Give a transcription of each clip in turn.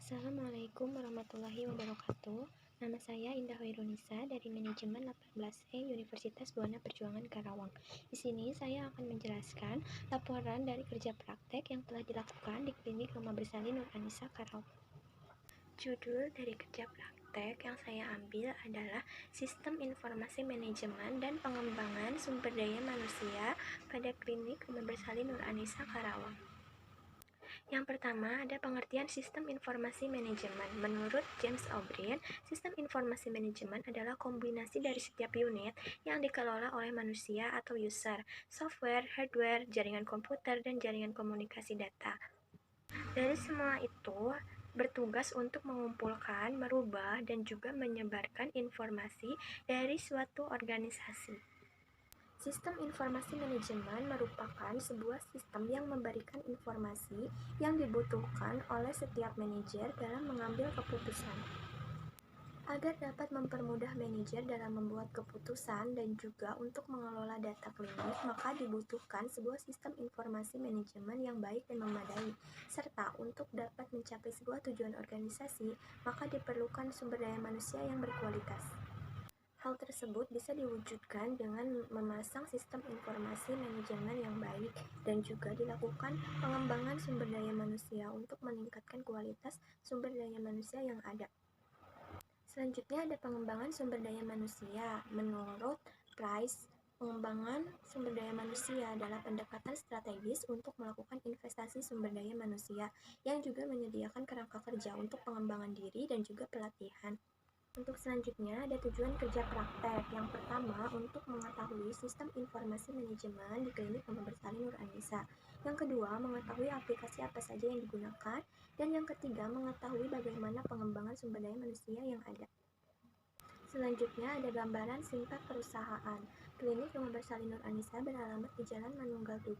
Assalamualaikum warahmatullahi wabarakatuh. Nama saya Indah Hoirunisa dari Manajemen 18E Universitas Buana Perjuangan Karawang. Di sini saya akan menjelaskan laporan dari kerja praktek yang telah dilakukan di Klinik Rumah Bersalin Nur Anisa Karawang. Judul dari kerja praktek yang saya ambil adalah Sistem Informasi Manajemen dan Pengembangan Sumber Daya Manusia pada Klinik Rumah Bersalin Nur Anisa Karawang. Yang pertama, ada pengertian sistem informasi manajemen. Menurut James O'Brien, sistem informasi manajemen adalah kombinasi dari setiap unit yang dikelola oleh manusia atau user, software, hardware, jaringan komputer, dan jaringan komunikasi data. Dari semua itu, bertugas untuk mengumpulkan, merubah, dan juga menyebarkan informasi dari suatu organisasi. Sistem informasi manajemen merupakan sebuah sistem yang memberikan informasi yang dibutuhkan oleh setiap manajer dalam mengambil keputusan. Agar dapat mempermudah manajer dalam membuat keputusan dan juga untuk mengelola data klinik, maka dibutuhkan sebuah sistem informasi manajemen yang baik dan memadai. Serta untuk dapat mencapai sebuah tujuan organisasi, maka diperlukan sumber daya manusia yang berkualitas. Hal tersebut bisa diwujudkan dengan memasang sistem informasi manajemen yang baik dan juga dilakukan pengembangan sumber daya manusia untuk meningkatkan kualitas sumber daya manusia yang ada. Selanjutnya ada pengembangan sumber daya manusia. Menurut Price, pengembangan sumber daya manusia adalah pendekatan strategis untuk melakukan investasi sumber daya manusia yang juga menyediakan kerangka kerja untuk pengembangan diri dan juga pelatihan. Untuk selanjutnya, ada tujuan kerja praktek. Yang pertama, untuk mengetahui sistem informasi manajemen di Klinik Rumah Bersalin Nur Anisa. Yang kedua, mengetahui aplikasi apa saja yang digunakan. Dan yang ketiga, mengetahui bagaimana pengembangan sumber daya manusia yang ada. Selanjutnya, ada gambaran singkat perusahaan. Klinik Rumah Bersalin Nur Anisa beralamat di Jalan Manunggal 7,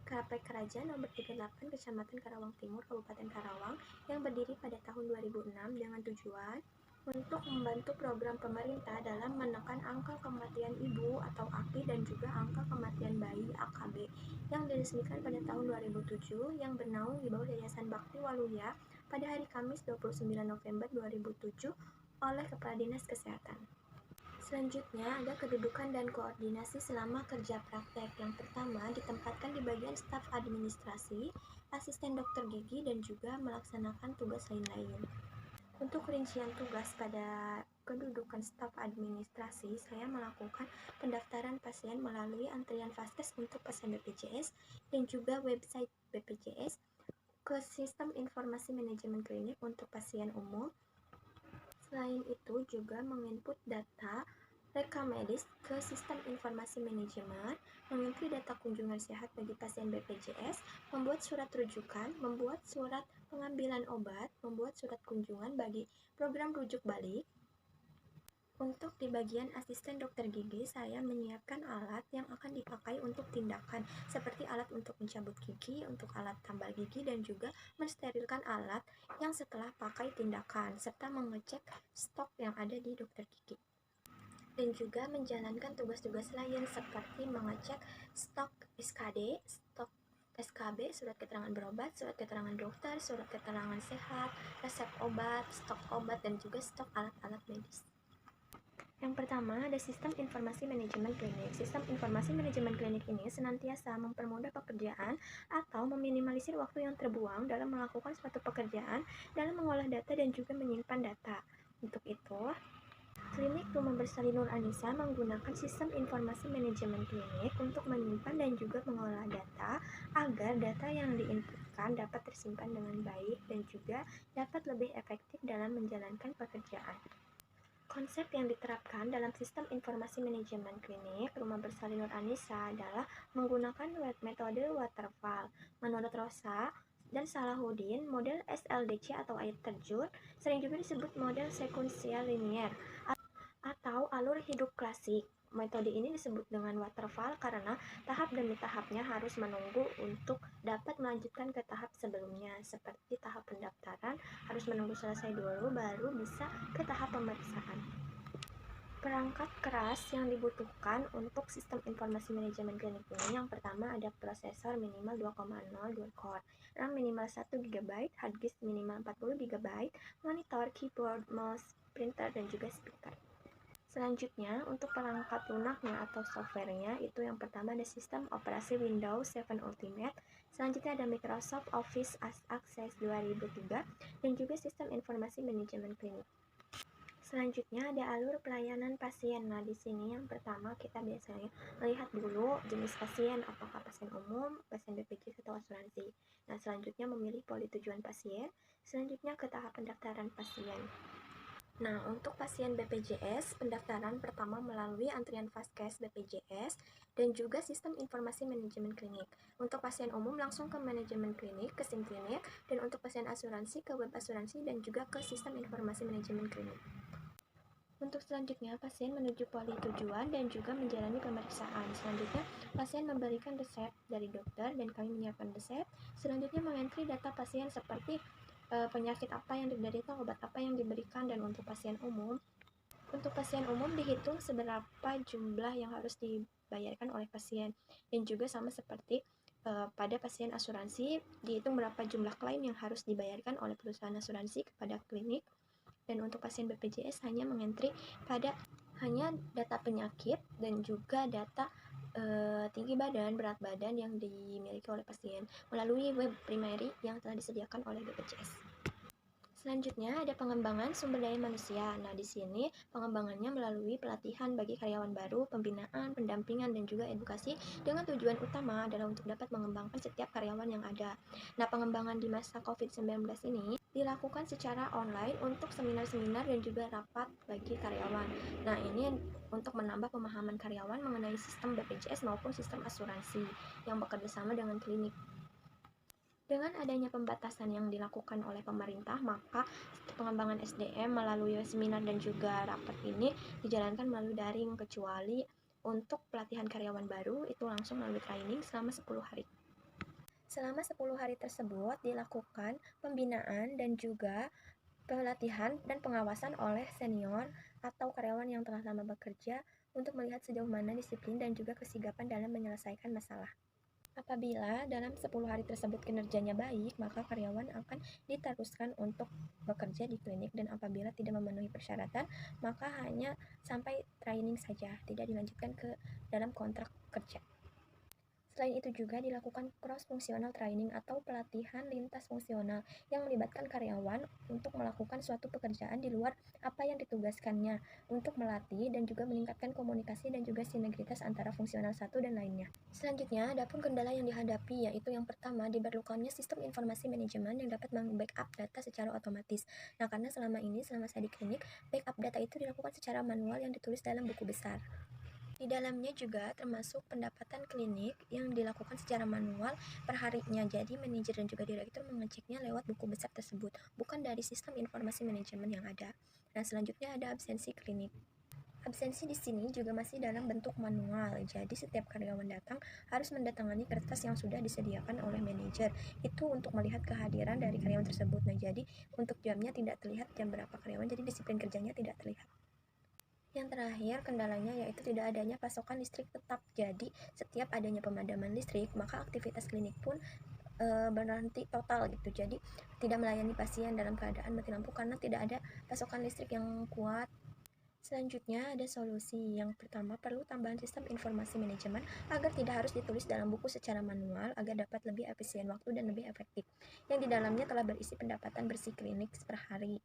KP Kerajaan nomor 38, Kecamatan Karawang Timur, Kabupaten Karawang, yang berdiri pada tahun 2006 dengan tujuan untuk membantu program pemerintah dalam menekan angka kematian ibu atau AKI dan juga angka kematian bayi AKB yang diresmikan pada tahun 2007 yang bernaung di bawah Yayasan Bakti Waluya pada hari Kamis 29 November 2007 oleh Kepala Dinas Kesehatan. Selanjutnya ada kedudukan dan koordinasi selama kerja praktek. Yang pertama ditempatkan di bagian staf administrasi, asisten dokter gigi dan juga melaksanakan tugas lain-lain. Untuk rincian tugas pada kedudukan staf administrasi, saya melakukan pendaftaran pasien melalui antrian vaskes untuk pasien BPJS dan juga website BPJS ke sistem informasi manajemen klinik untuk pasien umum. Selain itu juga menginput data rekam medis ke sistem informasi manajemen, mengintip data kunjungan sehat bagi pasien BPJS, membuat surat rujukan, membuat surat pengambilan obat, membuat surat kunjungan bagi program rujuk balik. Untuk di bagian asisten dokter gigi, saya menyiapkan alat yang akan dipakai untuk tindakan, seperti alat untuk mencabut gigi, untuk alat tambal gigi, dan juga mensterilkan alat yang setelah pakai tindakan, serta mengecek stok yang ada di dokter gigi. Dan juga menjalankan tugas-tugas lain seperti mengecek stok SKD, stok SKB, surat keterangan berobat, surat keterangan dokter, surat keterangan sehat, resep obat, stok obat, dan juga stok alat-alat medis. Yang pertama, ada sistem informasi manajemen klinik. Sistem informasi manajemen klinik ini senantiasa mempermudah pekerjaan atau meminimalisir waktu yang terbuang dalam melakukan suatu pekerjaan, dalam mengolah data dan juga menyimpan data. Untuk itu, Klinik Rumah Bersalin Nur Anisa menggunakan sistem informasi manajemen klinik untuk menyimpan dan juga mengolah data agar data yang diinputkan dapat tersimpan dengan baik dan juga dapat lebih efektif dalam menjalankan pekerjaan. Konsep yang diterapkan dalam sistem informasi manajemen klinik Rumah Bersalin Nur Anisa adalah menggunakan metode waterfall. Menurut Rosa dan Salahuddin, model SLDC atau air terjun sering juga disebut model sekuensial linier atau alur hidup klasik. Metode ini disebut dengan waterfall karena tahap demi tahapnya harus menunggu untuk dapat melanjutkan ke tahap sebelumnya. Seperti tahap pendaftaran harus menunggu selesai dulu baru bisa ke tahap pemeriksaan. Perangkat keras yang dibutuhkan untuk sistem informasi manajemen klinik ini yang pertama ada prosesor minimal 2,0 dual core, RAM minimal 1 GB, hard disk minimal 40 GB, monitor, keyboard, mouse, printer, dan juga speaker. Selanjutnya, untuk perangkat lunaknya atau softwarenya, itu yang pertama ada sistem operasi Windows 7 Ultimate, selanjutnya ada Microsoft Office Access 2003, dan juga sistem informasi manajemen klinik. Selanjutnya ada alur pelayanan pasien. Nah, di sini yang pertama kita biasanya melihat dulu jenis pasien, apakah pasien umum, pasien BPJS atau asuransi. Nah, selanjutnya memilih poli tujuan pasien, selanjutnya ke tahap pendaftaran pasien. Nah, untuk pasien BPJS, pendaftaran pertama melalui antrian Fastcase BPJS dan juga sistem informasi manajemen klinik. Untuk pasien umum langsung ke manajemen klinik, ke SIM klinik, dan untuk pasien asuransi ke web asuransi dan juga ke sistem informasi manajemen klinik. Untuk selanjutnya, pasien menuju poli tujuan dan juga menjalani pemeriksaan. Selanjutnya, pasien memberikan resep dari dokter dan kami menyiapkan resep. Selanjutnya, mengentri data pasien seperti penyakit apa yang diderita, obat apa yang diberikan, dan untuk pasien umum dihitung seberapa jumlah yang harus dibayarkan oleh pasien. Dan juga sama seperti pada pasien asuransi, dihitung berapa jumlah klaim yang harus dibayarkan oleh perusahaan asuransi kepada klinik. Dan untuk pasien BPJS hanya mengentri pada hanya data penyakit dan juga data tinggi badan, berat badan yang dimiliki oleh pasien melalui web primary yang telah disediakan oleh BPJS. Selanjutnya ada pengembangan sumber daya manusia. Nah, di sini pengembangannya melalui pelatihan bagi karyawan baru, pembinaan, pendampingan, dan juga edukasi dengan tujuan utama adalah untuk dapat mengembangkan setiap karyawan yang ada. Nah, pengembangan di masa COVID-19 ini dilakukan secara online untuk seminar-seminar dan juga rapat bagi karyawan. Nah, ini untuk menambah pemahaman karyawan mengenai sistem BPJS maupun sistem asuransi yang bekerja sama dengan klinik. Dengan adanya pembatasan yang dilakukan oleh pemerintah, maka pengembangan SDM melalui seminar dan juga rapat ini dijalankan melalui daring, kecuali untuk pelatihan karyawan baru itu langsung melalui training selama 10 hari. Selama 10 hari tersebut dilakukan pembinaan dan juga pelatihan dan pengawasan oleh senior atau karyawan yang telah lama bekerja untuk melihat sejauh mana disiplin dan juga kesigapan dalam menyelesaikan masalah. Apabila dalam 10 hari tersebut kinerjanya baik, maka karyawan akan diteruskan untuk bekerja di klinik, dan apabila tidak memenuhi persyaratan, maka hanya sampai training saja, tidak dilanjutkan ke dalam kontrak kerja. Selain itu juga dilakukan cross-functional training atau pelatihan lintas fungsional yang melibatkan karyawan untuk melakukan suatu pekerjaan di luar apa yang ditugaskannya, untuk melatih dan juga meningkatkan komunikasi dan juga sinergitas antara fungsional satu dan lainnya. Selanjutnya, ada pun kendala yang dihadapi, yaitu yang pertama, diperlukannya sistem informasi manajemen yang dapat meng-backup data secara otomatis. Nah, karena selama saya di klinik, backup data itu dilakukan secara manual yang ditulis dalam buku besar. Di dalamnya juga termasuk pendapatan klinik yang dilakukan secara manual per harinya. Jadi manajer dan juga direktur mengeceknya lewat buku besar tersebut, bukan dari sistem informasi manajemen yang ada. Nah, selanjutnya ada absensi klinik. Absensi di sini juga masih dalam bentuk manual. Jadi setiap karyawan datang harus mendatangani kertas yang sudah disediakan oleh manajer. Itu untuk melihat kehadiran dari karyawan tersebut. Nah, jadi untuk jamnya tidak terlihat jam berapa karyawan, jadi disiplin kerjanya tidak terlihat. Yang terakhir kendalanya yaitu tidak adanya pasokan listrik tetap. Jadi setiap adanya pemadaman listrik, maka aktivitas klinik pun berhenti total gitu. Jadi tidak melayani pasien dalam keadaan mati lampu karena tidak ada pasokan listrik yang kuat. Selanjutnya ada solusi. Yang pertama, perlu tambahan sistem informasi manajemen agar tidak harus ditulis dalam buku secara manual, agar dapat lebih efisien waktu dan lebih efektif, yang di dalamnya telah berisi pendapatan bersih klinik per hari.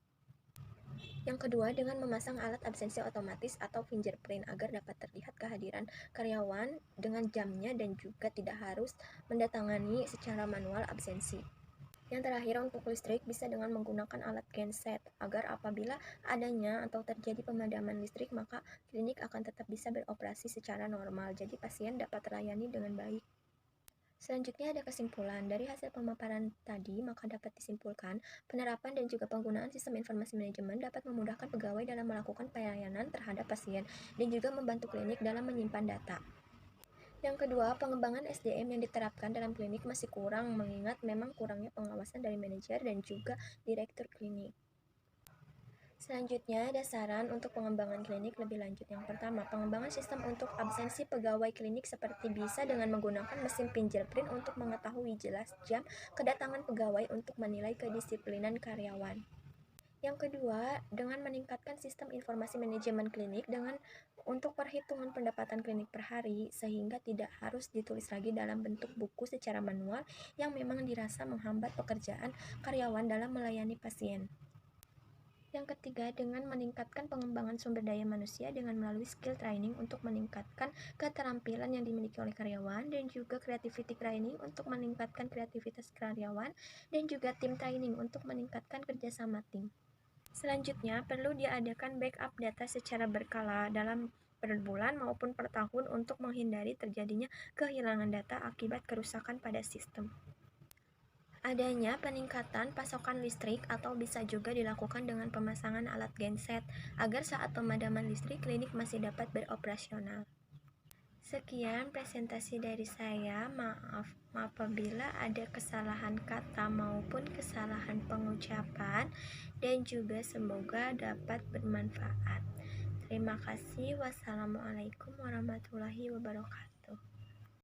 Yang kedua, dengan memasang alat absensi otomatis atau fingerprint agar dapat terlihat kehadiran karyawan dengan jamnya dan juga tidak harus mendatangani secara manual absensi. Yang terakhir, untuk listrik bisa dengan menggunakan alat genset agar apabila adanya atau terjadi pemadaman listrik, maka klinik akan tetap bisa beroperasi secara normal. Jadi pasien dapat terlayani dengan baik. Selanjutnya ada kesimpulan. Dari hasil pemaparan tadi, maka dapat disimpulkan penerapan dan juga penggunaan sistem informasi manajemen dapat memudahkan pegawai dalam melakukan pelayanan terhadap pasien dan juga membantu klinik dalam menyimpan data. Yang kedua, pengembangan SDM yang diterapkan dalam klinik masih kurang, mengingat memang kurangnya pengawasan dari manajer dan juga direktur klinik. Selanjutnya, ada saran untuk pengembangan klinik lebih lanjut. Yang pertama, pengembangan sistem untuk absensi pegawai klinik seperti bisa dengan menggunakan mesin fingerprint untuk mengetahui jelas jam kedatangan pegawai untuk menilai kedisiplinan karyawan. Yang kedua, dengan meningkatkan sistem informasi manajemen klinik untuk perhitungan pendapatan klinik per hari, sehingga tidak harus ditulis lagi dalam bentuk buku secara manual yang memang dirasa menghambat pekerjaan karyawan dalam melayani pasien. Yang ketiga, dengan meningkatkan pengembangan sumber daya manusia dengan melalui skill training untuk meningkatkan keterampilan yang dimiliki oleh karyawan, dan juga creativity training untuk meningkatkan kreativitas karyawan, dan juga team training untuk meningkatkan kerjasama tim. Selanjutnya, perlu diadakan backup data secara berkala dalam per bulan maupun per tahun untuk menghindari terjadinya kehilangan data akibat kerusakan pada sistem. Adanya peningkatan pasokan listrik atau bisa juga dilakukan dengan pemasangan alat genset agar saat pemadaman listrik klinik masih dapat beroperasional. Sekian presentasi dari saya. Maaf apabila ada kesalahan kata maupun kesalahan pengucapan, dan juga semoga dapat bermanfaat. Terima kasih. Wassalamualaikum warahmatullahi wabarakatuh.